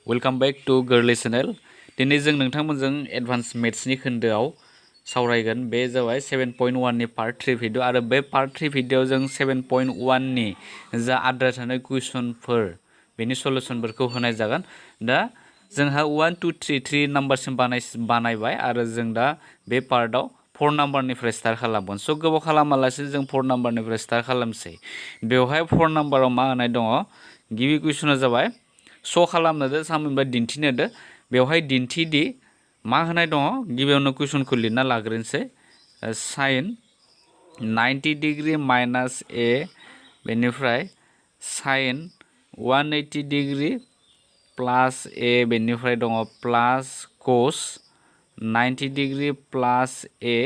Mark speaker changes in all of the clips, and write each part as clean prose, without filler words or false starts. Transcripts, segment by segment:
Speaker 1: Welcome back to गोरलै channel. दिनै जों नोंथांमोनजों एडभान्स मेथ्सनि खोन्दोआव सावरायगोन। बे जाबाय 7.1 नि पार्ट 3 भिडिअ आरो बे पार्ट 3 भिडिअआव जों 7.1 नि जा आद्रा थानाय कुइसनफोर बेनि सलुशनफोरखौ होनाय जागोन। दा जोंहा 1 2 3 नाम्बारसिम बानायबाय आरो जों दा बे पार्टआव 4 नाम्बारनिफ्राय स्टार्ट खालामगोन। स' गोबाव खालामालासे जों 4 नाम्बारनिफ्राय स्टार्ट खालामसै। बेवहाय 4 नाम्बाराव मा होनाय दङ? गिबि कुइसना जाबाय स' खालामनो दो सामोनबा दिन्थिनो दो। बेवहाय दिन्थिदि मा होनाय दङ? गिबियावनो कुइसनखौ लिरना लाग्रोनोसै। साइन 90 डिग्री माइनास ए बेनिफ्राय साइन 180 डिग्री प्लास ए बेनिफ्राय दङ प्लास कस 90 डिग्री प्लास ए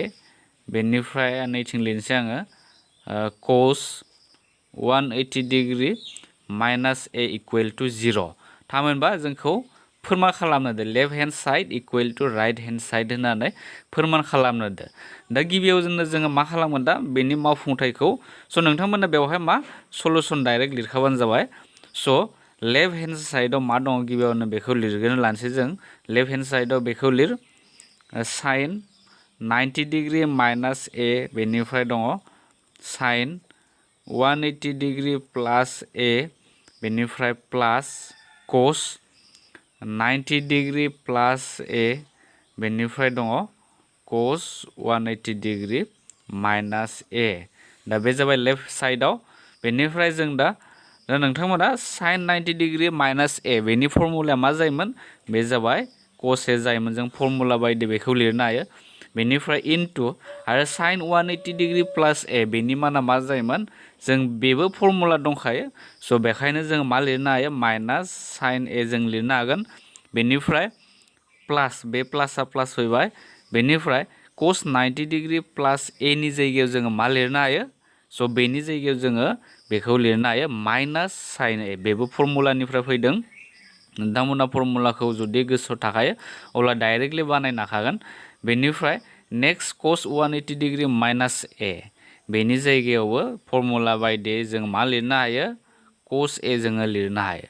Speaker 1: बेनिफ्राय नैथिं लिरनोसै आङो cos 180 degree minus A equal to 0। थामहिनबा जोंखौ फोरमान खालामनो दो left hand side equal to right hand side होननानै फोरमान खालामनो दो। दा गिबियाव जोङो मा खालामगोन दा बेनि मावफुंथायखौ स' नोंथांमोना बेवहाय मा सलुशन डाइरेक्ट लिरखाबानो जाबाय। स' लेफ्ट हेन्ड साइडआव मा दङ गिबियावनो बेखौ लिरग्रोनो लानोसै जों। लेफ्ट हेन्ड साइडआव बेखौ लिर साइन 90 डिग्री माइनास ए बेनिफ्राय दङ साइन 180 डिग्री प्लास ए बेनिफ्राय प्लास कस 90 डिग्री प्लास ए बेनिफ्राय दङ कस 180 डिग्री माइनास ए। दा बे जाबाय लेफ्ट साइडआव। बेनिफ्राय जों दा नोंथांमोना साइन 90 डिग्री माइनास ए बेनि फर्मुलाया मा जायोमोन? बे जाबाय कस ए जायोमोन। जों फर्मुला बायदि बेखौ लिरनो हायो। बेनिफ्राय इनटु आरो साइन 180 डिग्री प्लास ए बेनि माना मा जायोमोन? जों बेबो फर्मुला दंखायो। स' बेखायनो जों मा लिरनो हायो? माइनास साइन ए जों लिरनो हागोन। बेनिफ्राय प्लास बे प्लासआ प्लास फैबाय। बेनिफ्राय कस 90 डिग्री प्लास ए नि जायगायाव जोङो मा लिरनो हायो? स' बेनि जायगायाव जोङो बेखौ लिरनो हायो माइनास साइन ए। बेबो फर्मुलानिफ्राय फैदों। नोंथांमोना फर्मुलाखौ जुदि गोसोआव थाखायो अब्ला डाइरेक्टलि बानायनो हाखागोन। बेनिफ्राय नेक्स्ट कस 180 डिग्री माइनास ए बेनि जायगायावबो फर्मुला बायदियै जों मा लिरनो हायो? कस ए जोङो लिरनो हायो।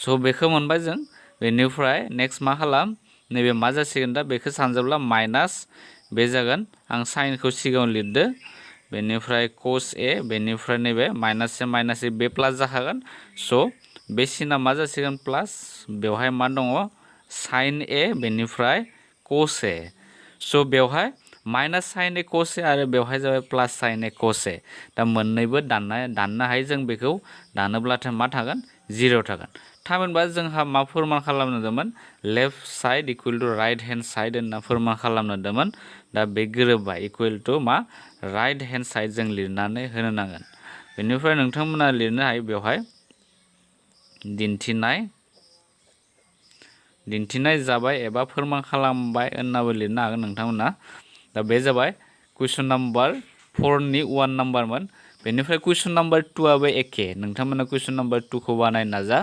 Speaker 1: स' बेखौ मोनबाय जों। बेनिफ्राय नेक्स्ट मा खालाम? नैबे मा जासिगोन दा बेखौ सानजोबला माइनास बे जागोन। आं साइनखौ सिगाङाव लिरदो। बेनिफ्राय कस ए बेनिफ्राय नैबे माइनास ए बे प्लास जाखागोन। स' बे सिना मा जासिगोन? प्लास बेवहाय मा दङ? साइन ए बेनिफ्राय कस ए। स' बेवहाय माइनास साइन ए कस ए आरो बेवहाय जाबाय प्लास साइन ए कस ए। दा मोननैबो दाननो हायो जों बेखौ। दानोब्लाथाय मा थागोन? 0 थागोन। थामहिनबा जोंहा मा फोरमान खालामनो दंमोन? Left side equal to right hand side होनना फोरमान खालामनो दंमोन। दा बे गोरोबबाय इक्वेल टू मा? राइट हेन्ड साइड जों लिरनानै होनो नांगोन। बेनिफ्राय नोंथांमोना लिरनो हायो बेवहाय दिन्थिनाय जाबाय एबा फोरमान खालामबाय होननाबो लिरनो हागोन नोंथांमोना। दा बे जाबाय कुइसन नाम्बार 4 नि 1 नाम्बारमोन। बेनिफ्राय कुइसन नाम्बार 2 आबो एखे। नोंथांमोना कुइसन नाम्बार 2 खौ बानायनो नाजा।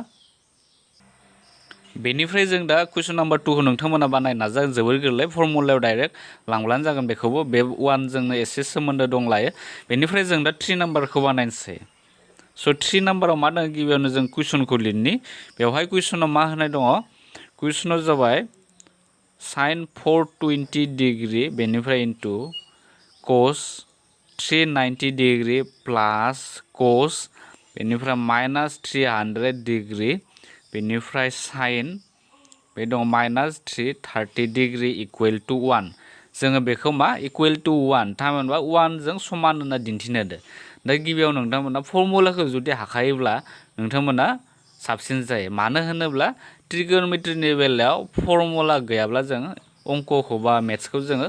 Speaker 1: बेनिफ्राय जों दा कुइसन नाम्बार 2 खौ नोंथांमोना बानायनो नाजा। जोबोर गोरलै फर्मुलायाव डाइरेक्ट लांब्लानो जागोन। बेखौबो बे 1 जोंनो एसे सोमोन्दो दंलायो। बेनिफ्राय जों दा 3 नाम्बारखौ बानायनोसै। स' 3 नाम्बाराव मा दङ? गिबियावनो जों कुइसनखौ लिरनि। बेवहाय कुइसनाव मा होनाय दङ? कुइसनाव जाबाय साइन 420 डिग्री बेनिफ्राय इनटु कस 390 डिग्री प्लास कस बेनिफ्राय माइनास 300 डिग्री बेनिफ्राय साइन बे दङ माइनास 330 डिग्री इक्वेल टू 1। जोङो बेखौ मा? इक्वेल टू 1 थामहिनबा 1 जों समान होनना दिन्थिनो दो। दा गिबियाव नोंथांमोना फर्मुलाखौ जुदि हाखायोब्ला नोंथांमोना साबसिन जायो। मानो होनोब्ला ट्रिगोनोमेट्रिनि बेलायाव फर्मुला गैयाब्ला जों अंकखौ बा मेथ्सखौ जोङो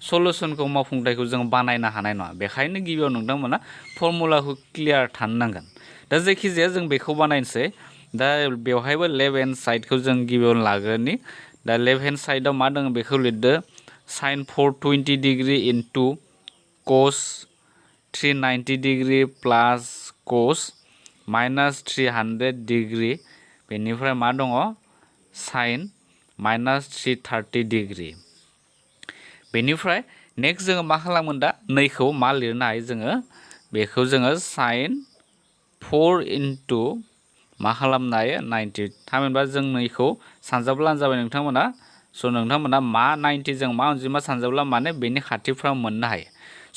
Speaker 1: सलुशनखौ मावफुंथायखौ जों बानायनो हानाय नङा। बेखायनो गिबियाव नोंथांमोना फर्मुलाखौ क्लियार थानो नांगोन। दा जायखिजाया जों बेखौ बानायनोसै। दा बेवहायबो लेफ्ट हेन्ड साइडखौ जों गिबियावनो लाग्रोनि। दा लेफ्ट हेन्ड साइडआव मा दङ बेखौ लिरदो साइन 420 डिग्री इनटु कस 390 डिग्री प्लास कस माइनास 300 डिग्री बेनिफ्राय मा दङ? Sine minus 330 degree. बेनिफ्राय नेक्स्ट जोङो मा खालामगोन दा? नैखौ मा लिरनो हायो जोङो? बेखौ जोङो साइन 4 इनटु मा खालामनो हायो 90 थामहिनबा जों नैखौ सानजाब्लानो जाबाय नोंथांमोना स' नोंथांमोना मा 90 जों मा अनजिमा सानजाब्ला माने बेनि खाथिफ्राव मोननो हायो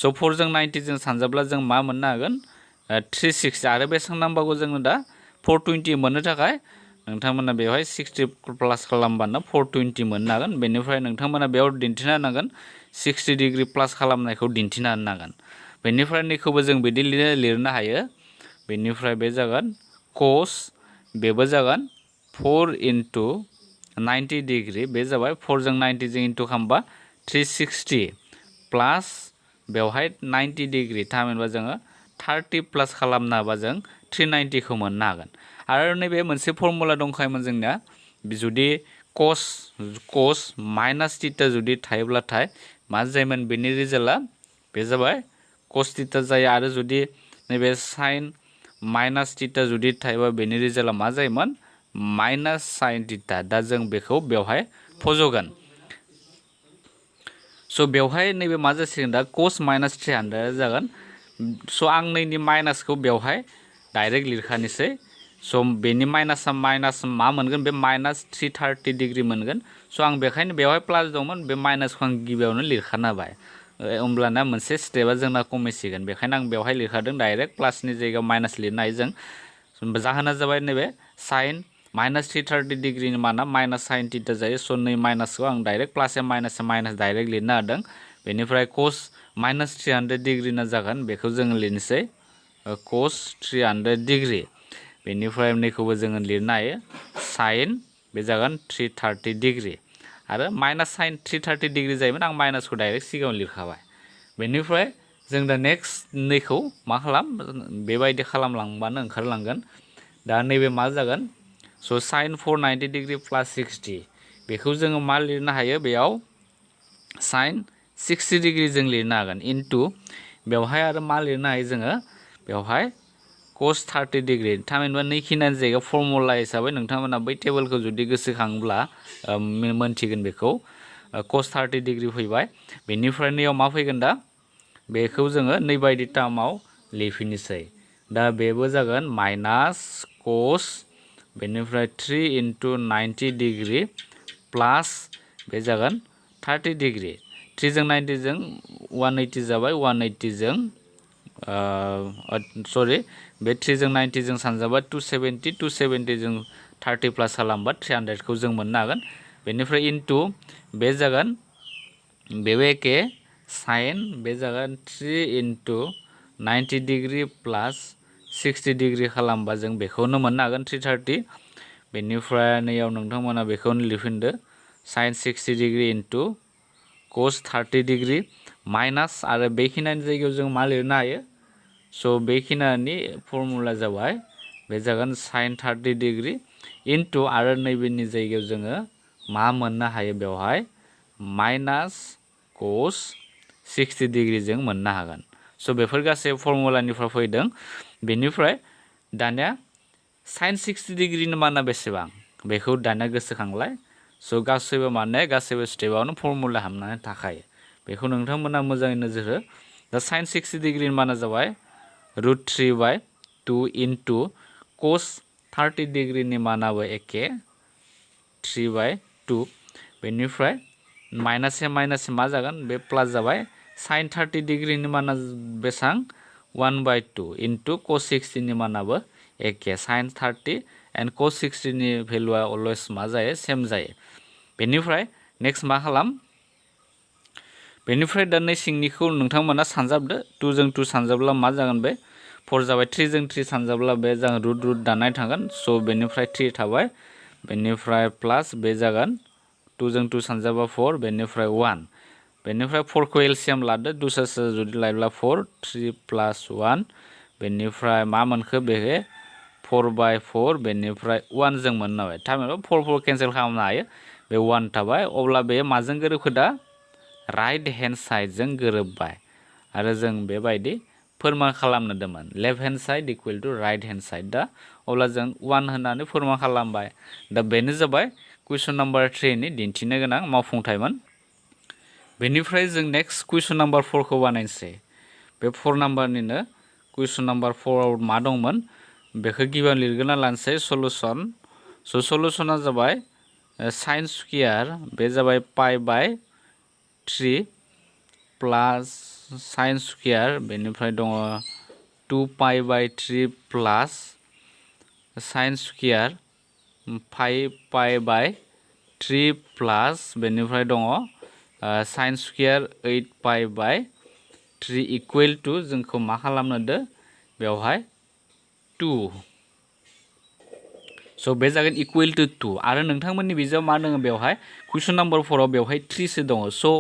Speaker 1: स' 4 जों 90 जों सानजाब्ला जों मा मोननो हागोन 360 आरो बेसेबां नांबावगौ जोंनो दा 420 मोननो थाखाय नोंथांमोना बेवहाय 60 प्लास खालामबानो 420 मोननो हागोन बेनिफ्राय नोंथांमोना बेयाव दिन्थिनो नांगोन 60 डिग्री प्लास खालामनायखौ दिन्थिनो नांगोन बेनिफ्राय नैखौबो जों बिदि लिरनो हायो बेनिफ्राय बे जागोन cos बेबो जागोन 4 into 90 डिग्री बे जाबाय 4 जों 90 जों इन्टु खालामबा 360 प्लास बेवहाय 90 डिग्री थामहिनबा जोङो 30 प्लास खालामनो हाबा जों 390 खौ मोननो हागोन आरो नैबे मोनसे फर्मुला दंखायोमोन जोंनिया जुदि cos माइनास थीटा जुदि थायोब्लाथाय मा जायोमोन बेनि रिजाल्टआ बे जाबाय cos थीटा जायो आरो जुदि नैबे sin माइनास थीटा जुदि थायोबा बेनि रिजाल्टआ मा जायोमोन माइनास sin थीटा दा जों बेखौ बेवहाय फज'गोन स' बेवहाय नैबे मा जासिगोन दा cos माइनास 300 जागोन स' आं नैनि माइनासखौ बेवहाय डाइरेक्ट लिरखानोसै स' बेनि माइनासआ माइनास मा मोनगोन बे माइनास 330 डिग्री मोनगोन स' आं बेखायनो बेवहाय प्लास दंमोन बे माइनासखौ आं गिबियावनो लिरखाना होबाय होमब्लाना मोनसे स्टेपआ जोंना खमायसिगोन बेखायनो आं बेवहाय लिरखादों डाइरेक्ट प्लासनि जायगायाव माइनास लिरनो हायो जों जाहोना जाबाय नैबे साइन माइनास 330 डिग्रीनि माना माइनास साइन थीटा जायो स' नै माइनासखौ आं डाइरेक्ट प्लास माइनास डाइरेक्ट लिरनो हादों बेनिफ्राय cos माइनास 300 डिग्रीना जागोन बेखौ जोङो लिरनोसै cos 300 डिग्री बेनिफ्राय नैखौबो जोङो लिरनो हायो साइन बे जागोन 330 डिग्री आरो माइनास साइन 330 डिग्री जायोमोन आं माइनासखौ डाइरेक्ट सिगाङाव लिरखाबाय बेनिफ्राय जों दा नेक्स्ट नैखौ मा खालाम बेबायदि खालामलांबानो ओंखारलांगोन दा नैबे मा जागोन स' साइन 490 डिग्री प्लास 60 बेखौ जोङो मा लिरनो हायो बेयाव साइन 60 डिग्री जों लिरनो हागोन इनटु बेवहाय आरो मा लिरनो हायो जोङो बेवहाय cos 30 डिग्री थामहिनबा नैखिनानि जायगायाव फर्मुला हिसाबै नोंथांमोना बै टेबोलखौ जुदि गोसोखाङोब्ला मोनथिगोन बेखौ cos 30 डिग्री फैबाय बेनिफ्राय नैयाव मा फैगोन दा बेखौ जोङो नै बायदि टार्माव लिरफिननोसै दा बेबो जागोन माइनास cos बेनिफ्राय 3 into 90 डिग्री प्लास बे जागोन 30 डिग्री 3 जों 90 जों 180 जाबाय 180 जों सरि बे 3 जों 90 जों सानजाबा 270 270 जों 30 प्लास खालामबा 300 खौ जों मोननो हागोन बेनिफ्राय इनटु बे जागोन बेबो एखे साइन बे जागोन 3 into 90 डिग्री प्लास 60 डिग्री खालामबा जों बेखौनो मोननो हागोन 330 बेनिफ्राय नैयाव नोंथांमोना बेखौनो लिरफिनदो sine 60 degree into cos 30 degree minus आरो बेखिनानि जायगायाव जों मा लिरनो हायो स' बेखिनानि फर्मुला जाबाय बे जागोन साइन 30 डिग्री इनटु आरो नैबेनि जायगायाव जोङो मा मोननो हायो बेवहाय माइनास cos 60 डिग्री जों मोननो हागोन स' बेफोर गासै फर्मुलानिफ्राय फैदों बेनिफ्राय दानिया साइन 60 डिग्रीनि माना बेसेबां बेखौ दानिया गोसोखांलाय स' गासैबो स्टेपआवनो फर्मुला हाबनानै थाखायो बेखौ नोंथांमोना मोजाङै नोजोर हो दा साइन 60 डिग्रीनि माना जाबाय √3/2 इनटु cos 30 डिग्रीनि मानाबो एखे 3/2 बेनिफ्राय माइनास मा जागोन बे प्लास जाबाय साइन 30 डिग्रीनि माना बेसां 1/2 इनटु cos 60 नि मानाबो एखे साइन 30 एन्ड cos 60 नि भेलुआ अलवेज मा जायो सेम जायो बेनिफ्राय नेक्स्ट मा खालाम बेनिफ्राय दा नै सिंनिखौ नोंथांमोना सानजाबदो 2 जों 2 सानजाब्ला मा जागोन बे 4 जाबाय 3 जों 3 सानजाब्ला बे जागोन रुट दाननाय थागोन स' बेनिफ्राय 3 थाबाय बेनिफ्राय प्लास बे जागोन 2 जों 2 सानजाबा 4 बेनिफ्राय 1 बेनिफ्राय 4 खौ एलसिएम लादो दुसरासो जुदि लायोब्ला 4 3 प्लास 1 बेनिफ्राय मा मोनखो बेहे 4/4 बेनिफ्राय 1 जों मोननो हाबाय थारमाने 4 केन्सेल खालामनो हायो बे 1 थाबाय अब्ला बे माजों गोरोबखो दा राइट हेन्ड साइडजों गोरोबबाय आरो जों बेबायदि फोरमान खालामनो दंमोन left hand side equal to right hand side दा अब्ला जों 1 होननानै फोरमान खालामबाय दा बेनो जाबाय कुइसन नाम्बार 3 नि दिन्थिनो गोनां मावफुंथायमोन बेनिफ्राय जों नेक्स्ट कुइसन नाम्बार 4 खौ बानायनोसै बे 4 नाम्बारनिनो कुइसन नाम्बार 4 आव मा दंमोन बेखौ गिबियाव लिरग्रोना लानोसै सलुसन। स' सलुसना जाबाय साइन स्कुयार बे जाबाय पाइ बाय 3 प्लास साइन स्कुयार बेनिफ्राय दङ 2 पाइ बाय 3 प्लास साइन स्कुयार 5 पाइ बाय 3 प्लास बेनिफ्राय दङ साइन स्कुयार 8 पाइ बाय 3 इकुवेल टु जोंखौ मा खालामनो दो बेवहाय 2 स' बे जागोन इकुवेल टु 2 आरो नोंथांमोननि बिजाब मा दङ बेवहाय कुइसन नाम्बार 4आव बेवहाय 3 सो दङ। स'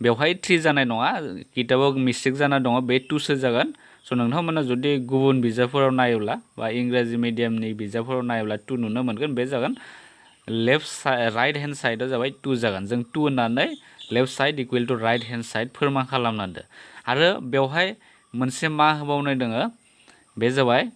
Speaker 1: बेवहाय 3 जानाय नङा किताबाव मिस्टेक जाना दङ बे 2 सो जागोन। स' नोंथांमोना जुदि गुबुन बिजाबफोराव नायोब्ला बा इंराजि मिडियामनि बिजाबफोराव नायोब्ला 2 नुनो मोनगोन बे जागोन लेफ्ट साइड राइट हेन्ड साइडआव जाबाय 2 जागोन। जों 2 होननानै left side equal to right hand side फोरमान खालामना दो आरो बेवहाय मोनसे मा होबावनाय दङ बे जाबाय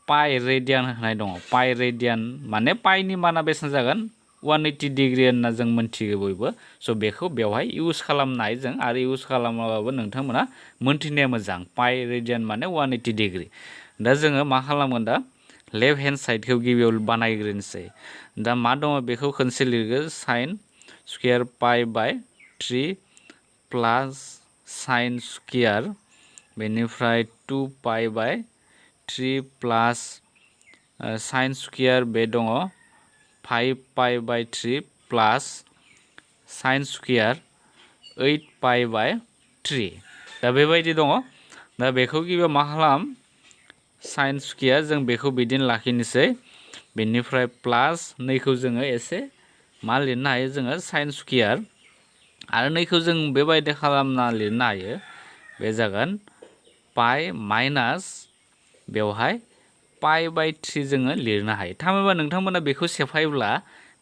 Speaker 1: पाइ रेडियान होनाय दङ। पाइ रेडियान माने पाइनि माना बेसेबां जागोन 180 डिग्री होनना जों मोनथियो बयबो। स' बेखौ बेवहाय इउज खालामनाय जों आरो इउज खालामाबाबो नोंथांमोना मोनथिनाया मोजां पाइ रेडियान माने 180 डिग्री। दा जोङो मा खालामगोन दा लेफ्ट हेन्ड साइडखौ गिबियाव बानायग्रोनोसै। दा मा दङ बेखौ खनसे लिरगोन साइन स्कुयार पाइ बाय 3 प्लास साइन स्कुयार बेनिफ्राय 2 पाइ बाय 3 प्लास साइन स्कुयार बे दङ 5 पाइ बाय 3 प्लास साइन स्कुयार 8 पाइ बाय 3 दा बेबायदि दङ। दा बेखौ गिबियाव मा खालाम साइन स्कुयार जों बेखौ बिदिनो लाखिनोसै बेनिफ्राय प्लास नैखौ जोङो एसे मा लिरनो हायो जोङो साइन स्कुयार आरो नैखौ जों बेबायदि खालामना लिरनो हायो बे जागोन पाइ माइनास बेवहाय पाइ बाय 3 जोङो लिरनो हायो। थामहिनबा नोंथांमोना बेखौ सेफायोब्ला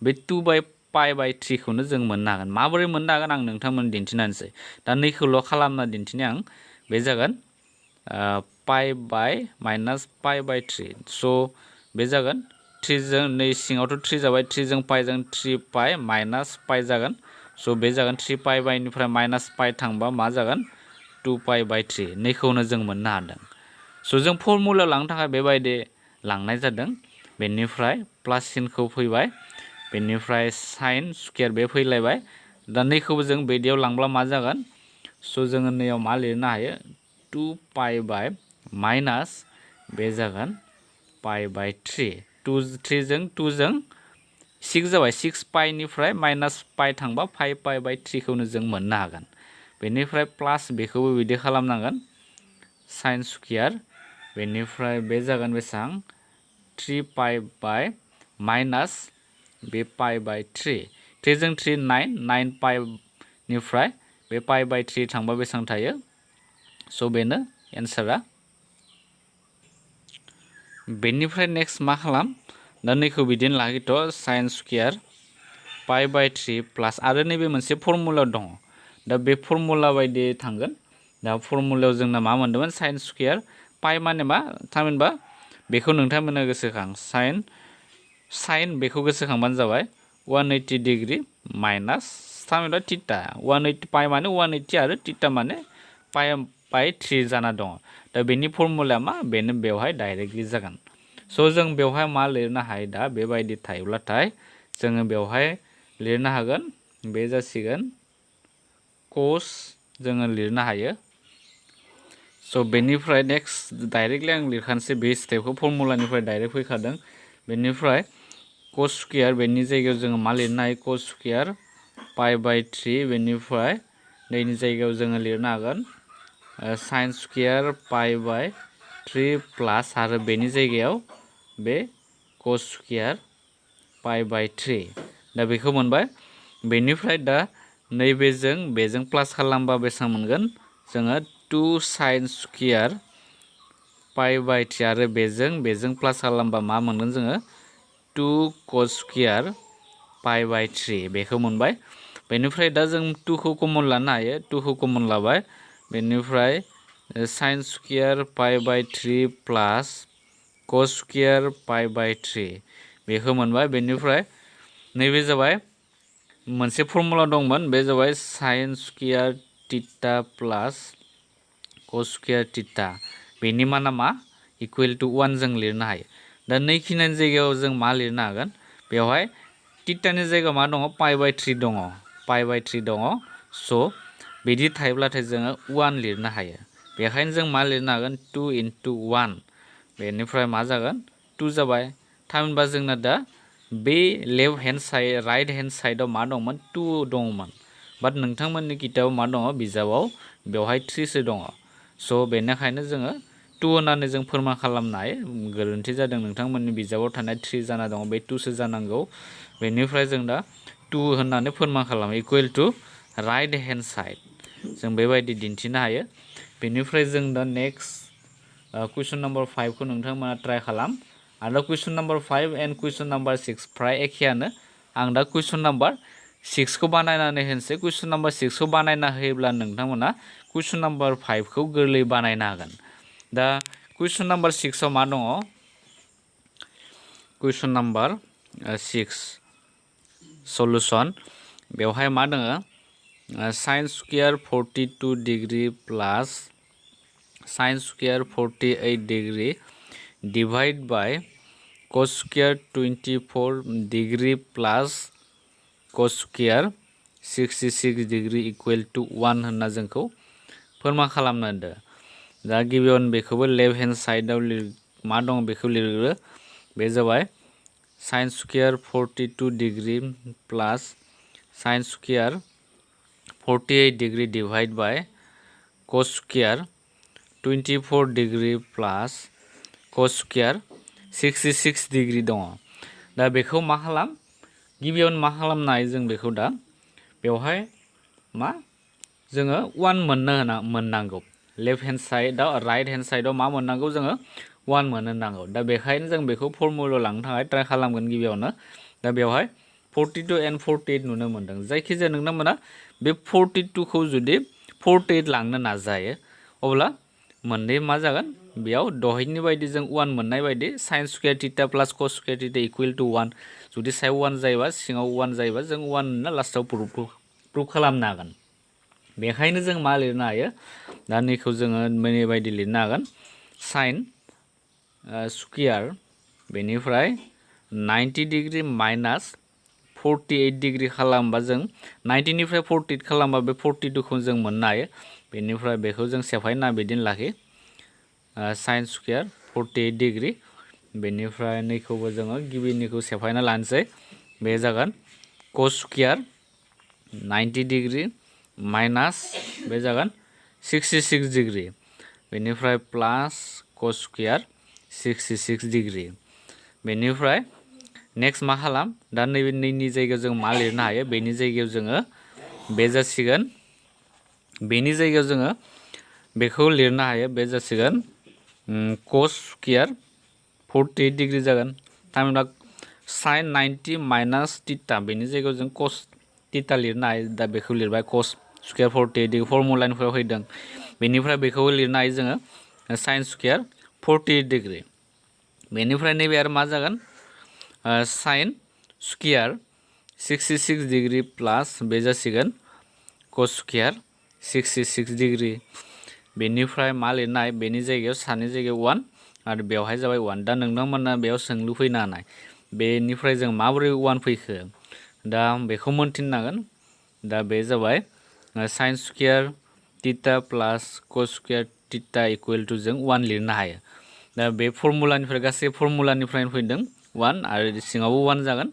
Speaker 1: बे 2 बाय पाइ बाय 3 खौनो जों मोननो हागोन। माबोरै मोननो हागोन आं नोंथांमोन दिन्थिनानैसै। दा नैखौल' खालामना दिन्थिनि आं बे जागोन पाइ बाय माइनास पाइ बाय 3 स' बे जागोन 3 जों नै सिङावथ' 3 जाबाय 3 जों पाइजों 3 पाइ माइनास पाइ जागोन। स' बे जागोन 3 पाइ बायनिफ्राय माइनास पाइ थांबा मा जागोन 2 पाइ बाय 3 नैखौनो जों मोननो हादों। स' जों फर्मुलायाव लांनो थाखाय बेबायदि लांनाय जादों। बेनिफ्राय प्लास सिनखौ फैबाय बेनिफ्राय साइन स्कुयार बे फैलायबाय। दा नैखौबो जों बिदियाव लांब्ला मा जागोन स' जोङो नैयाव मा लिरनो हायो 2 पाइ बाय माइनास बे जागोन पाइ बाय 3 3 जों 2 जों 6 जाबाय 6 पाइनिफ्राय माइनास पाइ थांबा 5 पाइ बाय 3 खौनो जों मोननो हागोन। बेनिफ्राय प्लास बेखौबो बिदि खालामनांगोन साइन स्कुयार बेनिफ्राय बे जागोन बेसेबां 3 पाइ बाय माइनास बे पाइ बाय 3 3 जों 3 9 पाइनिफ्राय बे पाइ बाय 3 थांबा बेसेबां थायो स' बेनो एन्सारा। बेनिफ्राय नेक्स्ट मा खालाम दा नैखौ बिदिनो लाखिथ' साइन स्कुयार पाइ बाय 3 प्लास आरो नैबे मोनसे फर्मुला दङ। दा बे फर्मुला बायदि थांगोन। दा फर्मुलायाव जोंना मा मोन्दोंमोन साइन स्कुयार पाइ माने मा थामहिनबा बेखौ नोंथांमोना गोसोखां साइन बेखौ गोसोखांबानो जाबाय 180 डिग्री माइनास थामहिनबा थिटा 180 पाइ माने 180 आरो थिटा माने पाइ बाय 3 जाना दङ। दा बेनि फर्मुलाया मा बेनो बेवहाय डाइरेक्टलि जागोन। स' जों बेवहाय मा लिरनो हायो दा बेबायदि थायोब्लाथाय जोङो बेवहाय लिरनो हागोन बे जासिगोन कस जोङो लिरनो हायो। स' बेनिफ्राय नेक्स्ट डाइरेक्टलि आं लिरखानोसै बे स्टेपखौ फर्मुलानिफ्राय डाइरेक्ट फैखादों। बेनिफ्राय कस स्कुयार बेनि जायगायाव जोङो मा लिरनो हायो कस स्कुयार पाइ बाय 3 बेनिफ्राय नैनि जायगायाव जोङो लिरनो हागोन साइन स्कुयार पाइ बाय 3 प्लास आरो बेनि जायगायाव बे कस स्कुयार पाइ बाय 3 दा बेखौ मोनबाय। बेनिफ्राय दा नैबेजों बेजों प्लास खालामबा बेसेबां मोनगोन जोङो 2 साइन स्कुयार पाइ बाय 3 आरो बेजों प्लास खालामबा मा मोनगोन जोङो 2 कस स्कुयार पाइ बाय 3 बेखौ मोनबाय। बेनिफ्राय दा जों 2 खौ कमन लानो हायो 2 खौ कमन लाबाय बेनिफ्राय साइन स्कुयार पाइ बाय 3 प्लास कस स्कुयार पाइ बाय 3 बेखौ मोनबाय। बेनिफ्राय नैबे जाबाय मोनसे फर्मुला दंमोन बे जाबाय साइन स्कुयार थिटा प्लास कस स्कुयार थिटा बेनि माना मा इकुवेल टु 1 जों लिरनो हायो दा नैखिनानि जायगायाव जों मा लिरनो हागोन बेवहाय थिटानि जायगायाव मा दङ पाइ बाय 3 दङ पाइ बाय 3 दङ स' बिदि थायोब्लाथाय जोङो 1 लिरनो हायो बेखायनो जों मा लिरनो हागोन 2 into 1 बेनिफ्राय मा जागोन 2 जाबाय थामहिनबा जोंना दा बे left hand side right hand साइडआव मा दंमोन 2 दंमोन बाट नोंथांमोननि किताबाव मा दङ बिजाबाव बेवहाय 3 सो दङ स' बेनिखायनो जोङो 2 होननानै जों फोरमान खालामनो हायो गोरोन्थि जादों नोंथांमोननि बिजाबाव थानाय 3 जाना दङ बे 2 सो जानांगौ बेनिफ्राय जों दा 2 होननानै फोरमान खालामो equal to right hand side जों बेबायदि दिन्थिनो हायो बेनिफ्राय जों दा नेक्स्ट कुइसन नाम्बार 5 खौ नोंथांमोना ट्राइ खालाम आरो कुइसन नाम्बार 5 एन्ड कुइसन नाम्बार 6 फ्राय एखेयानो आं दा कुइसन नाम्बार 6 खौ बानायनानै होनोसै कुइसन नाम्बार 6 खौ बानायना होयोब्ला नोंथांमोना कुइसन नाम्बार 5 खौ गोरलै बानायनो हागोन दा कुइसन नाम्बार 6 आव मा दङ कुइसन नाम्बार 6 सल्युसन बेवहाय मा दङ sin square 42 degree plus sin square 48 degree divide by cos square 24 degree plus cos square 66 degree equal to 1 होनना जोंखौ फोरमान खालामनो होदों दा गिबियावनो बेखौबो लेफ्ट हेन्ड साइडआव मा दं बेखौ लिरग्रो बे जाबाय sin square 42 degree plus sin square 48 degree divide by cos square 24 degree plus cos square 66 degree दङ दा बेखौ मा खालाम गिबियावनो मा खालामनो हायो जों बेखौ दा बेवहाय मा जोङो 1 मोननांगौ लेफ्ट हेन्ड साइडआव राइट हेन्ड साइडआव मा मोननांगौ जोङो 1 मोननांगौ दा बेखायनो जों बेखौ फर्मुलायाव लांनो थाखाय ट्राइ खालामगोन गिबियावनो दा बेवहाय 42 एन्ड 48 नुनो मोनदों जायखिजाया नोंथांमोना बे 42 खौ जुदि 48 लांनो नाजायो अब्ला मोननै मा जागोन बेयाव दहायनि बायदि जों 1 मोननाय बायदि sin square theta plus cos square theta equal to 1 जुदि सायाव 1 जायोबा सिङाव 1 जायोबा जों 1 होनना लास्टआव प्रुफ खालामनो हागोन बेखायनो जों मा लिरनो हायो दा नैखौ जोङो बेबायदि लिरनो हागोन sin स्क्वायर बेनिफ्राय 90 डिग्री माइनास 48 डिग्री खालामबा जों 90 निफ्राय 48 खालामबा बे 42 खौ जों मोननो हायो बेनिफ्राय बेखौ जों सेफायना बिदिनो लाखि sin स्क्वायर 48 डिग्री बेनिफ्राय नैखौबो जोङो गिबिनिखौ सेफायना लानोसै बे जागोन cos स्क्वायर 90 डिग्री माइनास बे जागोन 66 डिग्री बेनिफ्राय प्लास cos स्क्वायर 66 डिग्री बेनिफ्राय नेक्स्ट मा खालाम दा नैबे नैनि जायगायाव जों मा लिरनो हायो बेनि जायगायाव जोङो बे जासिगोन बेनि जायगायाव जोङो बेखौ लिरनो हायो बे जासिगोन cos स्क्वायर 48 डिग्री जागोन थामहिनबा sin 90 माइनास थीटा बेनि जायगायाव जों cos थीटा लिरनो हायो दा बेखौ लिरबाय cos स्क्वायर 48 डिग्री फर्मुलानिफ्राय फैदों बेनिफ्राय बेखौ लिरनो हायो जोङो sin स्क्वायर 48 डिग्री बेनिफ्राय नैबे आरो मा जागोन sin स्क्वायर 66 डिग्री प्लस बे जासिगोन cos स्क्वायर 66 डिग्री बेनिफ्राय मा लिरनाय बेनि जायगायाव सानि जायगायाव 1 आरो बेवहाय जाबाय 1 दा नोंथांमोना बेयाव सोंलु फैनो हानाय बेनिफ्राय जों माबोरै 1 फैखो दा बेखौ मोनथिनांगोन दा बे जाबाय sin square theta plus cos square theta equal to जों 1 लिरनो हायो दा बे फर्मुलानिफ्राय गासै फर्मुलानिफ्रायनो फैदों 1 आरो सिङावबो 1 जागोन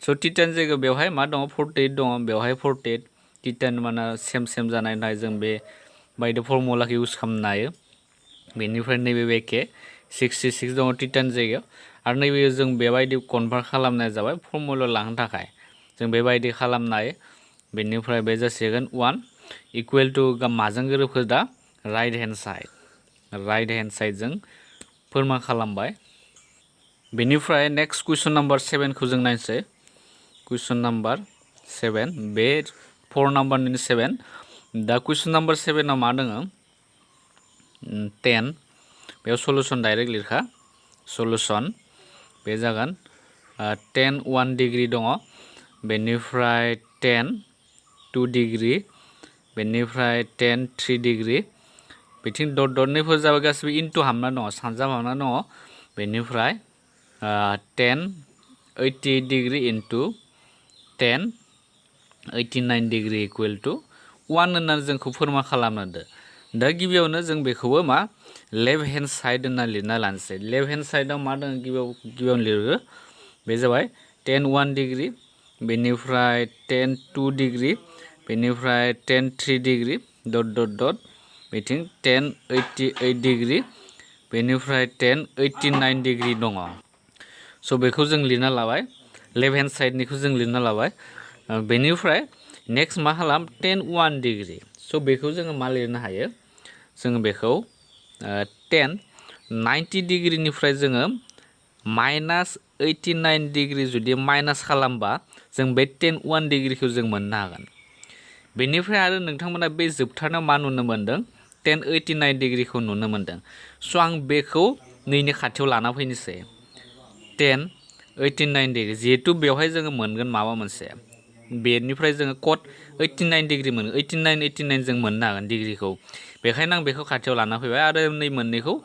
Speaker 1: स' थीटानि जायगायाव बेवहाय मा दङ 48 दङ बेवहाय 48 थीटानि माना सेम जानायनि थाखाय जों बे बायदि फर्मुलाखौ इउज खालामनो हायो बेनिफ्राय नैबे एखे 66 दङ थीटानि जायगायाव आरो नैबे जों बेबायदि कनभार्ट खालामनाय जाबाय फर्मुलायाव लांनो थाखाय जों बेबायदि खालामनो हायो बेनिफ्राय बे जासिगोन 1 इकुवेल टु माजों गोरोबखो दा राइट हेन्ड साइडजों फोरमान खालामबाय बेनिफ्राय नेक्स्ट कुइसन नाम्बार 7 खौ जों नायनोसै कुइसन नाम्बार 7 बे 4 नाम्बारनि 7 दा कुइसन नाम्बार 7 आव मा दङ 10 बेयाव सल्युसन डाइरेक्ट लिरखा सल्युसन बे जागोन 10 1 डिग्री दङ बेनिफ्राय 10 2 डिग्री बेनिफ्राय 10 3 डिग्री बिथिं डट डटनिफोर जाबाय गासिबो इनटु हाबना दङ सानजाबहाबना दङ बेनिफ्राय 10 88 degree into 10 89 degree equal to 1 होननानै जोंखौ फोरमान खालामना होदो दा गिबियावनो जों बेखौबो मा लेफ्ट हेन्ड साइड होनना लिरना लानोसै लेफ्ट हेन्ड साइडआव मा दङ गिबियावनो लिरो बे जाबाय 10 1 डिग्री बेनिफ्राय 10 2 डिग्री बेनिफ्राय 10 3 डिग्री डट डट डट बिथिं 10 88 डिग्री बेनिफ्राय 10 89 डिग्री दङ स' बेखौ जों लिरना लाबाय लेफ्ट हेन्ड साइडनिखौ जों लिरना लाबाय बेनिफ्राय नेक्स्ट मा खालाम 10 1 डिग्री स' बेखौ जोङो मा लिरनो हायो जोङो बेखौ 10 90 डिग्रीनिफ्राय जोङो माइनास 89 डिग्री जुदि माइनास खालामबा जों बे 10 1 डिग्रीखौ जों मोननो हागोन बेनिफ्राय आरो नोंथांमोना बे जोबथारनायाव मा नुनो मोन्दों 10 89 डिग्रीखौ नुनो मोन्दों स' आं बेखौ नैनि खाथियाव लाना फैनोसै 10 89 डिग्री जिहेतु बेवहाय जोङो मोनगोन माबा मोनसे बेनिफ्राय जोङो कट 89 डिग्री मोनो 89 89 जों मोननो हागोन डिग्रीखौ बेखायनो आं बेखौ खाथियाव लाना फैबाय आरो नै मोननैखौ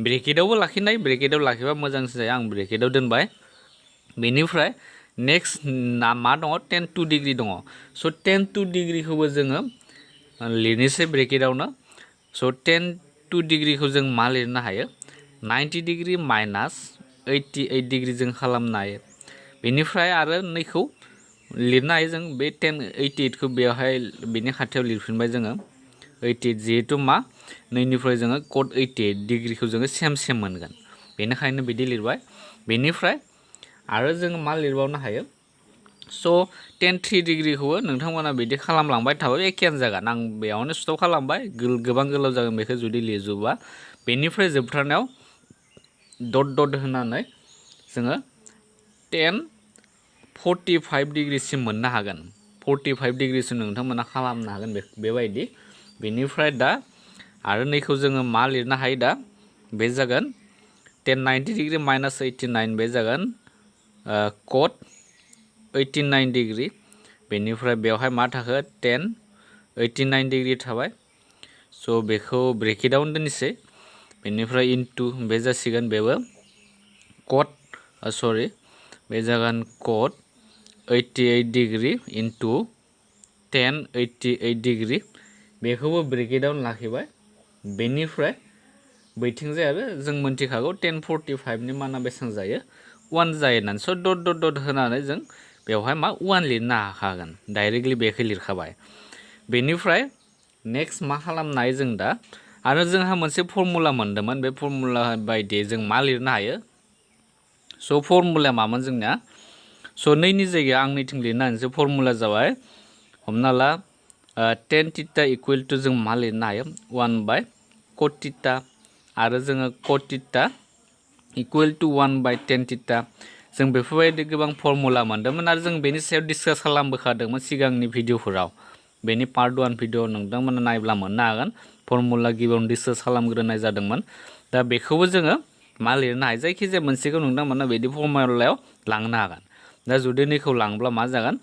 Speaker 1: ब्रेकेटावबो लाखिनाय ब्रेकेटाव लाखिबा मोजांसिन जायो आं ब्रेकेटाव दोनबाय बेनिफ्राय नेक्स्ट मा दङ 10 2 डिग्री दङ स' 10 2 डिग्रीखौबो जोङो लिरनोसै ब्रेकेटावनो स' 10 2 डिग्रीखौ जों मा लिरनो हायो 90 डिग्री माइनास 88 डिग्री जों खालामनो हायो बेनिफ्राय आरो नैखौ लिरनो हायो जों बे 10 88 खौ बेवहाय बेनि खाथियाव लिरफिनबाय जोङो 88 जिहेतु मा नैनिफ्राय जोङो कट 88 डिग्रीखौ जोङो सेम मोनगोन बेनिखायनो बिदि लिरबाय बेनिफ्राय आरो जोङो मा लिरबावनो हायो स' 10 3 डिग्रीखौबो नोंथांमोना बिदि खालामलांबाय थाबाय एखेयानो जागोन आं बेयावनो स्टप खालामबाय गोबां गोलाव जागोन बेखौ जुदि लिरजोबा बेनिफ्राय जोबथारनायाव डट डट होनानै जोङो 10 45 डिग्रीसिम मोननो हागोन 45 डिग्रीसिम नोंथांमोना खालामनो हागोन बेबायदि बेनिफ्राय दा आरो नैखौ जोङो मा लिरनो हायो दा बे जागोन 10 90 डिग्री माइनास 89 बे जागोन कट 89 डिग्री बेनिफ्राय बेवहाय मा थाखो 10 89 डिग्री थाबाय स' बेखौ ब्रेकेटावनो दोननोसै बेनिफ्राय इनटु बे जासिगोन बेबो कट सरि बे जागोन कट 88 डिग्री इनटु 10 88 डिग्री बेखौबो ब्रेकेटावनो लाखिबाय बेनिफ्राय बैथिंजाय आरो जों मोनथिखागौ 1045 नि माना बेसेबां जायो 1 जायो होननानै स' डट डट डट होनानै जों बेवहाय मा 1 लिरनो हाखागोन डाइरेक्टलि बेखौ लिरखाबाय बेनिफ्राय नेक्स्ट मा खालामनो हायो जों दा आरो जोंहा मोनसे फर्मुला मोन्दोंमोन बे फर्मुला बायदियै जों मा लिरनो हायो स' फर्मुलाया मामोन जोंनिया स' नैनि जायगायाव आं नैथिं लिरनो हानोसै फर्मुला जाबाय हमना ला 10 थीटा इकुवेल टु जों मा लिरनो हायो 1 बाय कट थीटा आरो जोङो कट theta equal to 1 bye 10 theta जों बेफोरबायदि गोबां फर्मुला मोन्दोंमोन आरो जों बेनि सायाव डिसकास खालामबोखादोंमोन सिगांनि भिडिअफोराव बेनि पार्ट 1 भिडिअ नोंथांमोना नायब्ला मोननो हागोन फर्मुला गिबियावनो डिसकास खालामग्रोनाय जादोंमोन दा बेखौबो जोङो मा लिरनो हायो जायखिजाया मोनसेखौ नोंथांमोना बिदि फर्मुलायाव लांनो हागोन दा जुदि नैखौ लांब्ला मा जागोन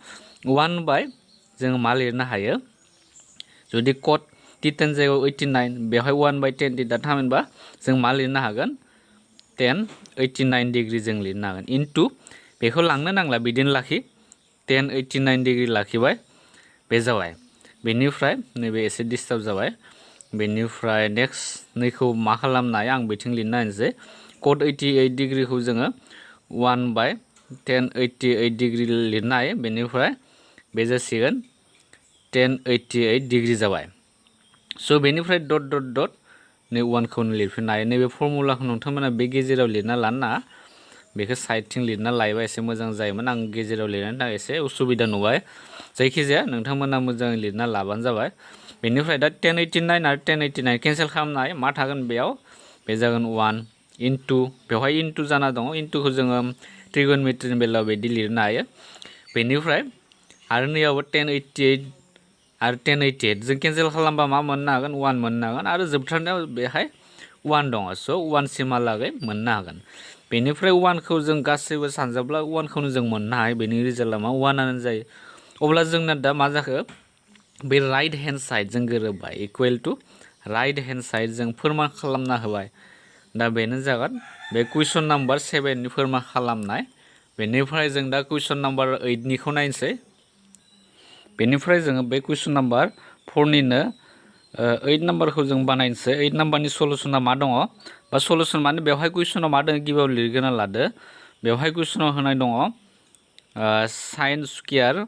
Speaker 1: 1 बाय जोङो मा लिरनो हायो जुदि कट थीटानि जायगायाव 89 बेवहाय 1 बाय 10 थीटा थामहिनबा जों मा लिरनो हागोन 10 89 डिग्री जों लिरनो हागोन इनटु बेखौ लांनो नांला बिदिनो लाखि 10 89 डिग्री लाखिबाय बे जाबाय बेनिफ्राय नैबे एसे डिस्टार्ब जाबाय बेनिफ्राय नेक्स्ट नैखौ मा खालामनो हायो आं बिथिं लिरनो हानोसै कट 88 डिग्रीखौ जोङो 1 बाय 10 88 डिग्री लिरनो हायो बेनिफ्राय बे जासिगोन 10 88 डिग्री जाबाय स' बेनिफ्राय डट डट डट नै 1 खौनो लिरफिननो हायो नैबे फर्मुलाखौ नोंथांमोना बे गेजेराव लिरना लानो नाङा बेखौ साइडथिं लिरना लायोबा एसे मोजां जायोमोन आं गेजेराव लिरनायनि थाखाय एसे उसुबिदा नुबाय जायखिजाया नोंथांमोना मोजाङै लिरना लाबानो जाबाय बेनिफ्राय दा 1089 आरो 1089 केन्सेल खालामनो हायो मा थागोन बेयाव बे जागोन 1 इनटु बेवहाय इनटु जाना दङ इनटुखौ जोङो ट्रिगोनमेट्रिनि बेलायाव बिदि लिरनो हायो बेनिफ्राय आरो नैयावबो 1088 आरो 1088 जों केन्सेल खालामबा मा मोननो हागोन 1 मोननो हागोन आरो जोबथारनायाव बेहाय 1 दङ स' 1 सिमहालागै मोननो हागोन बेनिफ्राय 1 खौ जों गासैबो सानजाब्ला 1 खौनो जों मोननो हायो बेनि रिजाल्टआ मा 1 आनो जायो अब्ला जोंना दा मा जाखो बे राइट हेन्ड साइड जों गोरोबबाय equal to right hand side जों फोरमान खालामना होबाय दा बेनो जागोन बे कुइसन नाम्बार 7 नि फोरमान खालामनाय बेनिफ्राय जों दा कुइसन नाम्बार 8 निखौ नायनोसै बेनिफ्राय जोङो बे कुइसन नाम्बार 4 निनो 8 नाम्बारखौ जों बानायनोसै 8 नाम्बारनि सलुशना मा दङ बा सलुशन माने बेवहाय कुइसनाव मा दङ गिबियाव लिरग्रोना लादो बेवहाय कुइसनाव होनाय दङ साइन स्क्वायर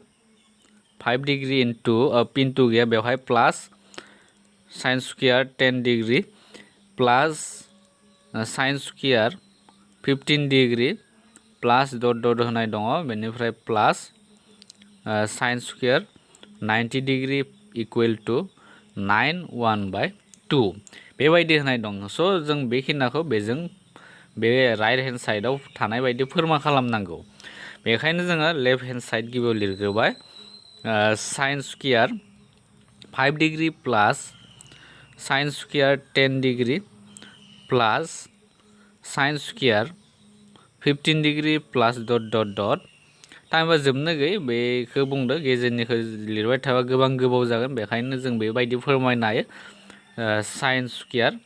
Speaker 1: 5 डिग्री इनटु पिनटु गैया बेवहाय plus sine square 10 degree plus sine square 15 degree plus dot dot होनाय दङ बेनिफ्राय plus sine square 90 degree equal to 9/1/2 बेबायदि होनाय दं स' जों बेखिनिखौ बेजों बे राइट हेन्ड साइडआव थानाय बायदि फोरमान खालामनांगौ बेखायनो जोङो लेफ्ट हेन्ड साइड गिबियाव लिरग्रोबाय sign square 5 degree plus sine square 10 degree plus sine square 15 degree plus dot dot dot टाइमा जोबनो गैयै बेखौ बुंदो गेजेरनिखौ लिरबाय थाबा गोबां गोबाव जागोन बेखायनो जों बेबायदि फोरमायनो हायो साइन स्क्वायर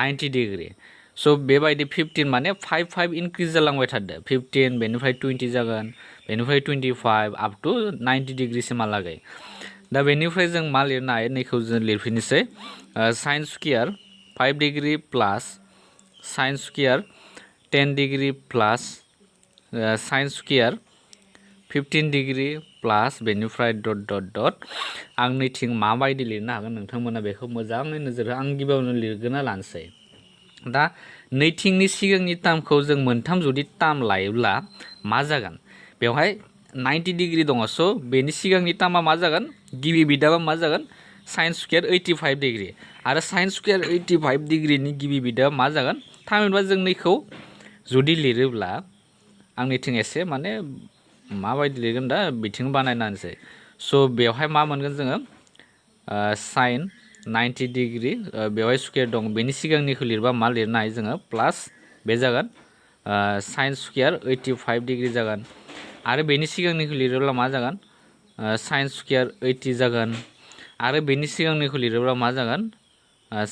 Speaker 1: 90 डिग्री स' बेबायदि 15 माने 5 इनक्रिज जालांबाय थादो 15 बेनिफ्राय 20 जागोन बेनिफ्राय 25 अप टु 90 डिग्रीसिमहालागै दा बेनिफ्राय जों मा लिरनो हायो नैखौ जों लिरफिननोसै sign square 5 degree plus sine square 10 degree plus sine square 15 degree प्लास बेनिफ्राय डट डट डट आं नैथिं माबायदि लिरनो हागोन नोंथांमोना बेखौ मोजाङै नोजोर आं गिबियावनो लिरग्रोना लानोसै दा नैथिंनि सिगांनि टार्मखौ जों मोनथाम जुदि टार्म लायोब्ला मा जागोन बेवहाय 90 डिग्री दङ स' बेनि सिगांनि टार्मा मा जागोन गिबि बिदाबा मा जागोन साइन स्क्वायर 85 डिग्री आरो साइन स्क्वायर 85 डिग्रीनि गिबि बिदाबा मा जागोन थामहिनबा जों नैखौ जुदि लिरोब्ला आंनिथिं एसे माने माबायदि लिरगोन दा बिथिं बानायना होनोसै स' बेवहाय मा मोनगोन जोङो साइन 90 डिग्री बेवहाय स्क्वायर दं बेनि सिगांनिखौ लिरबा मा लिरनो हायो जोङो प्लास बे जागोन साइन स्क्वायर 85 डिग्री जागोन आरो बेनि सिगांनिखौ लिरोब्ला मा जागोन साइन स्क्वायर 80 जागोन आरो बेनि सिगांनिखौ लिरोब्ला मा जागोन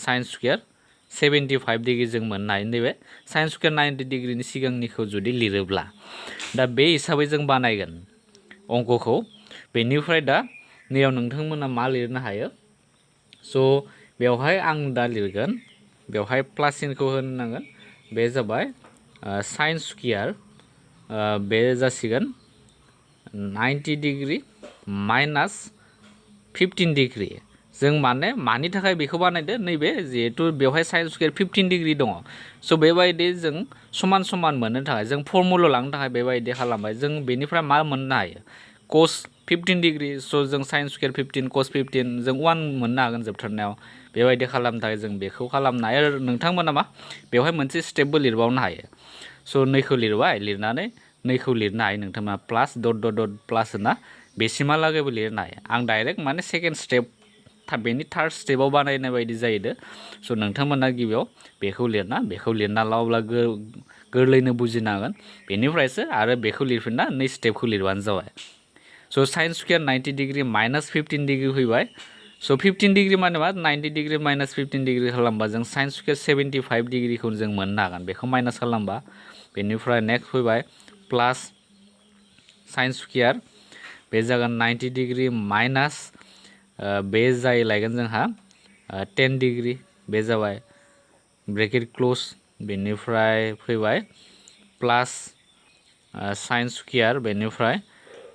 Speaker 1: साइन स्क्वायर 75 डिग्री जों मोननो हायो नैबे साइन स्क्वायर 90 डिग्रीनि सिगांनिखौ जुदि लिरोब्ला दा बे हिसाबै जों बानायगोन अंकखौ बेनिफ्राय दा नैयाव नोंथांमोना मा लिरनो हायो स' बेवहाय आं दा लिरगोन बेवहाय प्लास सिनखौ होनो नांगोन बे जाबाय साइन स्क्वायर बे जासिगोन 90 डिग्री माइनास 15 डिग्री जों माने मानि थाखाय बेखौ बानायदो नैबे जिहेतु बेवहाय साइन स्क्वायर 15 डिग्री दङ स' बेबायदि जों समान समान मोननो थाखाय जों फर्मुला लांनो थाखाय बेबायदि खालामबाय जों बेनिफ्राय मा मोननो हायो कस 15 डिग्री स' जों साइन स्क्वायर 15 कस 15 जों 1 मोननो हागोन जोबथारनायाव बेबायदि खालामनो थाखाय जों बेखौ खालामनो हायो आरो नोंथांमोना मा बेवहाय मोनसे स्टेपबो लिरबावनो हायो स' नैखौ लिरबाय लिरनानै नैखौ लिरनो हायो नोंथांमोना प्लास डट डट डट प्लास होना बेसिमहालागैबो लिरनो हायो आं डाइरेक्ट माने सेकेन्ड स्टेप बेनि थार्ड स्टेपाव बानायनाय बायदि जाहैदो स' नोंथांमोना गिबियाव बेखौ लिरना लावब्ला गोरलैनो बुजिनो हागोन बेनिफ्रायसो आरो बेखौ लिरफिनना नै स्टेपखौ लिरबानो जाबाय स' sign square 90 degree minus 15 degree फैबाय स' 15 डिग्री माने मा 90 डिग्री माइनास 15 डिग्री खालामबा जों साइन स्क्वायर 75 डिग्रीखौ जों मोननो हागोन बेखौ माइनास खालामबा बेनिफ्राय नेक्स्ट फैबाय प्लास साइन स्क्वायर बे जागोन 90 डिग्री माइनास बे जाहैलायगोन जोंहा 10 डिग्री बे जाबाय ब्रेकेट क्लोज बेनिफ्राय फैबाय प्लास साइन स्क्वायर बेनिफ्राय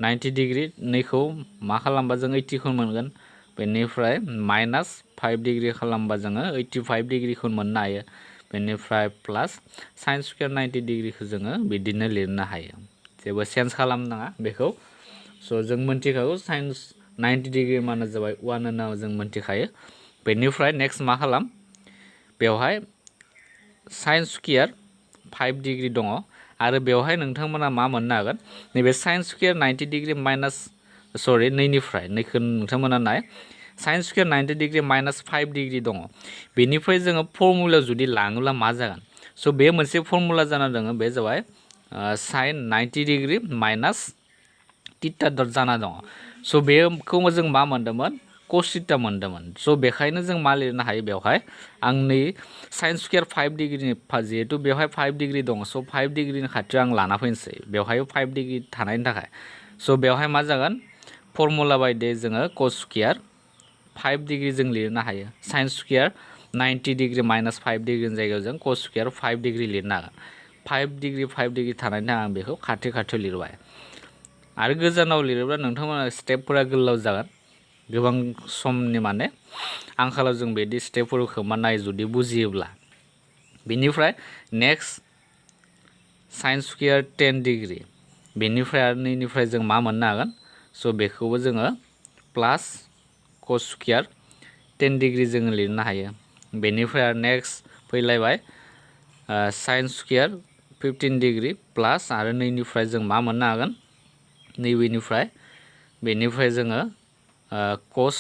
Speaker 1: 90 डिग्री नैखौ मा खालामबा जों 80 खौ मोनगोन बेनिफ्राय माइनास 5 डिग्री खालामबा जोङो 85 डिग्रीखौ मोननो हायो बेनिफ्राय प्लास साइन स्क्वायर 90 डिग्रीखौ जोङो बिदिनो लिरनो हायो जेबो चेन्ज खालामनाङा बेखौ स' जों मोनथिखागौ साइन 90 डिग्री माने जाबाय 1 होनना जों मोनथिखायो बेनिफ्राय नेक्स्ट मा खालाम बेवहाय साइन स्क्वायर 5 डिग्री दङ आरो बेवहाय नोंथांमोना मा मोननो हागोन नैबे साइन स्क्वायर 90 डिग्री माइनास नैनिफ्राय नैखौ नोंथांमोना नाय sign square 90 degree minus 5 degree दङ बेनिफ्राय जोङो फर्मुलायाव जुदि लाङोब्ला मा जागोन स' बे मोनसे फर्मुला जाना दङ बे जाबाय साइन 90 डिग्री माइनास थिटा डट जाना दङ स' बेखौ जों मा मोन्दोंमोन cos theta मोनदोंमोन स' बेखायनो जों मा लिरनो हायो बेवहाय आंनि sin स्क्वायर 5 डिग्रीनि जिहेतु बेवहाय 5 डिग्री दङ स' 5 डिग्रीनि खाथियाव आं लाना फैनोसै बेवहाय 5 डिग्री थानायनि थाखाय स' बेवहाय मा जागोन फर्मुला बायदियै जोङो cos स्क्वायर 5 डिग्री जों लिरनो हायो sin स्क्वायर 90 डिग्री माइनस 5 डिग्रीनि जायगायाव जों cos स्क्वायर 5 डिग्री लिरनो हागोन 5 डिग्री थानायनि थाखाय आं बेखौ खाथियाव लिरबाय आरो गोजानाव लिरोब्ला नोंथांमोना स्टेपफोरा गोलाव जागोन गोबां समनि माने आंखालाव जों बिदि स्टेपफोरखौ नाय जुदि बुजियोब्ला बेनिफ्राय नेक्स्ट sin स्क्वायर 10 डिग्री बेनिफ्राय आरो नैनिफ्राय जों मा मोननो हागोन स' बेखौबो जोङो प्लास cos स्क्वायर 10 डिग्री जोङो लिरनो हायो बेनिफ्राय आरो नेक्स्ट फैलायबाय sin स्क्वायर 15 डिग्री प्लास आरो नैनिफ्राय जों मा मोननो हागोन बेनिफ्राय जोङो cos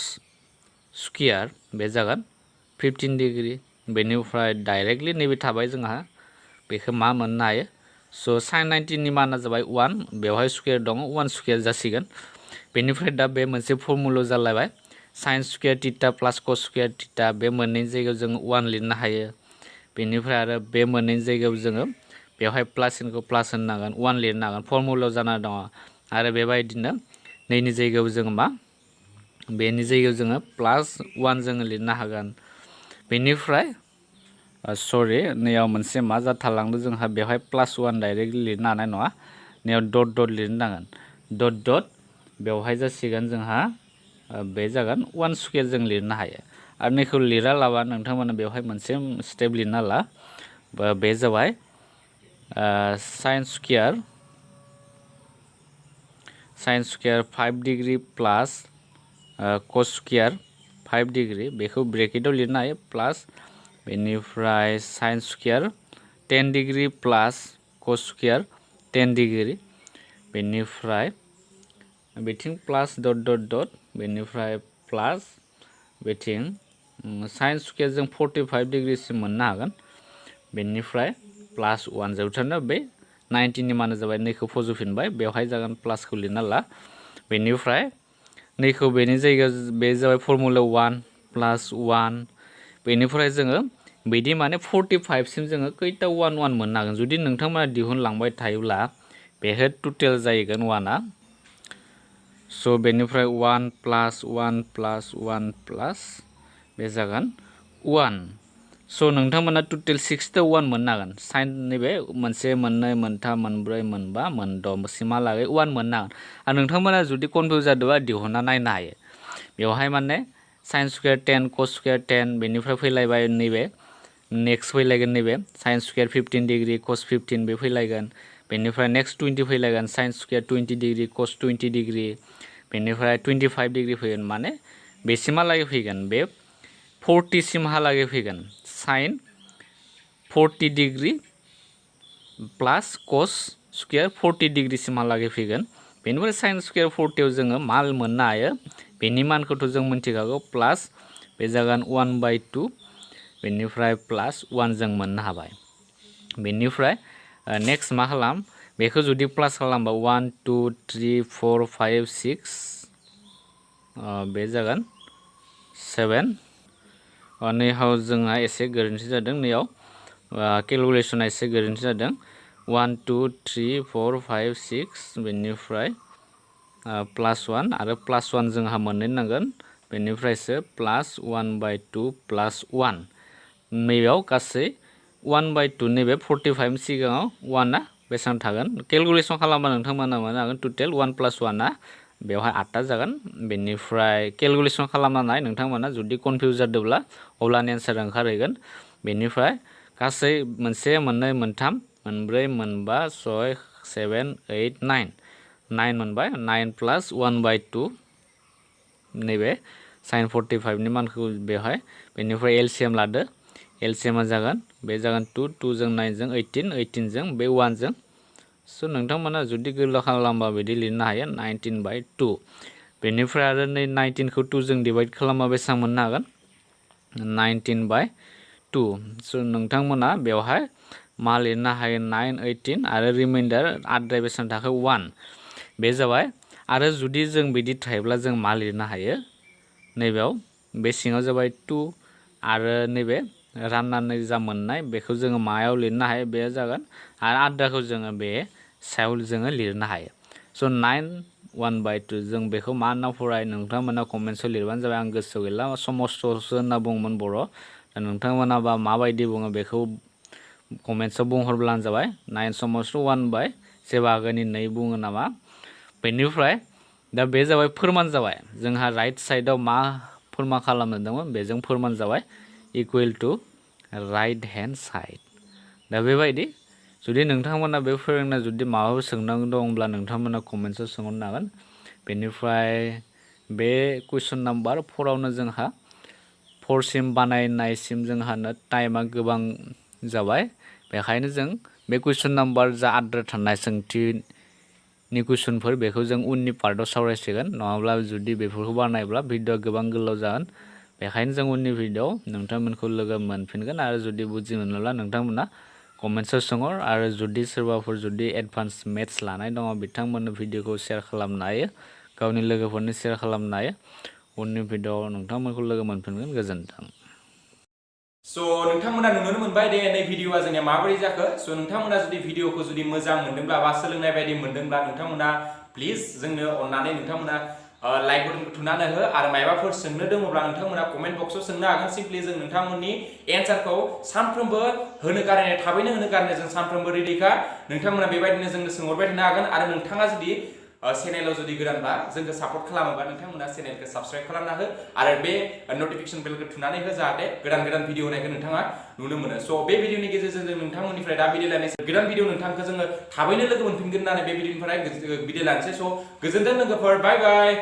Speaker 1: स्क्वायर बे जागोन 15 डिग्री बेनिफ्राय डाइरेक्टलि नैबे थाबाय जोंहा बेखौ मा मोननो हायो स' sin 90 नि माना जाबाय 1 बेवहाय स्क्वायर दङ 1 स्क्वायर जासिगोन बेनिफ्राय दा बे मोनसे फर्मुला जालायबाय sin स्क्वायर थीटा प्लास cos स्क्वायर थीटा बे मोननैनि जायगायाव जों 1 लिरनो हायो बेनिफ्राय आरो बे मोननैनि जायगायाव जोङो बेवहाय प्लास सिनखौ प्लास होनो हागोन 1 लिरनो हागोन फर्मुलायाव जाना दङ आरो बेबायदिनो नैनि जायगायाव जोङो मा बेनि जायगायाव जोङो प्लास 1 जोङो लिरनो हागोन बेनिफ्राय सरि नैयाव मोनसे मा जाथारलांदों जोंहा बेवहाय प्लास 1 डाइरेक्टलि लिरनो हानाय नङा नैयाव डट लिरनो नांगोन डट बेवहाय जासिगोन जोंहा बे जागोन 1 स्क्वायर जों लिरनो हायो आरो नैखौ लिरालाबा नोंथांमोना बेवहाय मोनसे स्टेप लिरना ला बे जाबाय sin स्क्वायर 5 डिग्री प्लास cos स्क्वायर 5 डिग्री बेखौ ब्रेकेटाव लिरनो हायो प्लास बेनिफ्राय sin स्क्वायर 10 डिग्री प्लास cos स्क्वायर 10 डिग्री बेनिफ्राय बेथिं प्लास डट बेनिफ्राय प्लास बेथिं sin स्क्वायर जों 45 डिग्रीसिम मोननो हागोन बेनिफ्राय प्लास 1 जोबथारनो बे 90 नि माना जाबाय नैखौ फज'फिनबाय बेवहाय जागोन प्लासखौ लिरना ला बेनिफ्राय नैखौ बेनि जायगायाव बे जाबाय फर्मुला 1 प्लास 1 बेनिफ्राय जोङो बिदि माने 45 सिम जोङो खैथा 1 मोननो हागोन जुदि नोंथांमोना दिहुनलांबाय थायोब्ला बेहाय टटेल जाहैगोन 1आ स' बेनिफ्राय 1 प्लास 1 प्लास 1 प्लास बे जागोन 1 स' नोंथांमोना टटेल 6 टा 1 मोननो हागोन साइन नैबे मोनसे मोननै मोनथाम मोनब्रै मोनबा मोनद' सिमहालागै 1 मोननो हागोन आरो नोंथांमोना जुदि कनफिउज जादोंबा दिहुनना नायनो हायो बेवहाय माने sin स्क्वायर 10 cos स्क्वायर 10 बेनिफ्राय फैलायबाय नैबे नेक्स्ट फैलायगोन नैबे sin स्क्वायर 15 डिग्री cos 15 बे फैलायगोन बेनिफ्राय next 20 फैलायगोन sin square 20 degree cos 20 degree बेनिफ्राय 25 डिग्री फैगोन माने बेसिमहालागै फैगोन बे 40 सिमहालागै फैगोन sin 40 डिग्री प्लास cos स्क्वायर 40 डिग्री सिमहालागै फैगोन बेनिफ्राय sin स्क्वायर 40 आव जोङो मा मोननो हायो बेनि मानखौथ' जों मिथिखागौ प्लास बे जागोन 1/2 बेनिफ्राय प्लास 1 जों मोननो हाबाय बेनिफ्राय नेक्स्ट मा खालाम बेखौ जुदि प्लास खालामबा 1 2 3 4 5 6 बे जागोन 7 नैहाव जोंहा एसे गोरोन्थि जादों नैयाव केलकुलेसना एसे गोरोन्थि जादों 1 2 3 4 5 6 बेनिफ्राय प्लास 1 आरो प्लास 1 जोंहा मोननो नांगोन बेनिफ्रायसो प्लास 1/2 प्लास 1 नैयाव गासै 1/2 नैबे 45 सिगाङाव 1आ बेसेबां थागोन केलकुलेसन खालामबा नोंथांमोना मोननो हागोन टटेल 1 + 1आ बेवहाय 8 जागोन बेनिफ्राय केलकुलेसन खालामना नाय नोंथांमोना जुदि कनफिउज जादोंब्ला अब्लानि एन्सार ओंखारहैगोन बेनिफ्राय गासै मोनसे मोननै मोनथाम मोनब्रै मोनबा 6 7 8 9 मोनबाय 9 + 1/2 नैबे sin 45 नि मानखौ बेवहाय बेनिफ्राय एलसिएम लादो एलसिएमा जागोन बे जागोन 2 2 जों 9 जों 18 18 जों बे 1 जों स' नोंथांमोना जुदि गोलाव खालामबा बिदि लिरनो हायो 19/2 बेनिफ्राय आरो नै 19खौ 2 जों डिभाइड खालामबा बेसेबां मोननो हागोन 19/2 स' नोंथांमोना बेवहाय मा लिरनो हायो 9 18 आरो रिमाइन्डार आद्राय बेसेबां थाखो 1 बे जाबाय आरो जुदि जों बिदि थायोब्ला जों मा लिरनो हायो नैबेयाव बे सिङाव जाबाय 2 आरो नैबे राननानै जा मोननाय बेखौ जोङो मायाव लिरनो हायो बे जागोन आरो आदाखौ जोङो बे सायाव जोङो लिरनो हायो स' 9 1/2 जों बेखौ मा होनना फरायो नोंथांमोना कमेन्ट्सआव लिरबानो जाबाय आं गोसोआव गैला समस्त'सो होनना बुङोमोन बर' दा नोंथांमोनाबा माबायदि बुङो बेखौ कमेन्ट्सआव बुंहरब्लानो जाबाय 9 समस्त' 1/2 बाहागोनि 2 बुङो नामा बेनिफ्राय दा बे जाबाय फोरमान जाबाय जोंहा राइट साइडआव मा फोरमान खालामनो दंमोन बेजों फोरमान जाबाय equal to right hand side दा बेबायदि जुदि नोंथांमोना बे फोरोंनाय जुदि माबाफोर सोंनांगौ दंब्ला नोंथांमोना कमेन्ट्सआव सोंहरनो हागोन बेनिफ्राय बे कुइसन नाम्बार 4आवनो जोंहा 4सिम बानायनायसिम जोंहानो टाइमा गोबां जाबाय बेखायनो जों बे कुइसन नाम्बार जा आद्रा थानाय सोंथिनि कुइसनफोर बेखौ जों उननि पार्टआव सावरायसिगोन नङाब्ला जुदि बेफोरखौ बानायब्ला भिडिअआ गोबां गोलाव जागोन बेखायनो जों उननि भिडिअआव नोंथांमोनखौ लोगो मोनफिनगोन आरो जुदि बुजि मोनोब्ला नोंथांमोना कमेन्ट्सआव सोंहर आरो जुदि सोरबाफोर जुदि एडभान्स मेथ्स लानाय दङ बिथांमोननो भिडिअखौ शेयार खालामनो हायो गावनि लोगोफोरनो शेयार खालामनो हायो उननि भिडिअआव नोंथांमोनखौ लोगो मोनफिनगोन गोजोन्थों
Speaker 2: स' नोंथांमोना नुनो मोनबाय दे नै भिडिअआ जोंनिया माबोरै जाखो स' नोंथांमोना जुदि भिडिअखौ जुदि मोजां मोनदोंब्ला बा सोलोंनाय बायदि मोनदोंब्ला नोंथांमोना प्लिज जोंनो अननानै नोंथांमोना लाइक बटनखौ थुनानै हो आरो मायबाफोर सोंनो दङब्ला नोंथांमोना कमेन्ट बक्सआव सोंनो हागोन सिम्पलि जों नोंथांमोननि एन्सारखौ सानफ्रोमबो होनो गारनाय थाबैनो होनो गारनाय जों सानफ्रोमबो रेडिखा नोंथांमोना बेबायदिनो जोंनो सोंहरबाय थानो हागोन आरो नोंथाङा जुदि चेनेलाव जुदि गोदानबा जोंखौ सापर्ट खालामोबा नोंथांमोना चेनेलखौ साबस्क्राइब खालामना हो आरो बे नटिफिकेसन बेलखौ थुनानै हो जाहाथे गोदान गोदान भिडिअ होनायखौ नोंथाङा नुनो मोनो स' बे भिडिअनि गेजेरजों जों नोंथांमोननिफ्राय दा बिदाय लानोसै गोदान भिडिअ नोंथांखौ जोङो थाबैनो लोगो मोनफिनगोन होननानै बे भिडिअनिफ्राय बिदाय लानोसै स' गोजोन्थों लोगोफोर बाय बाय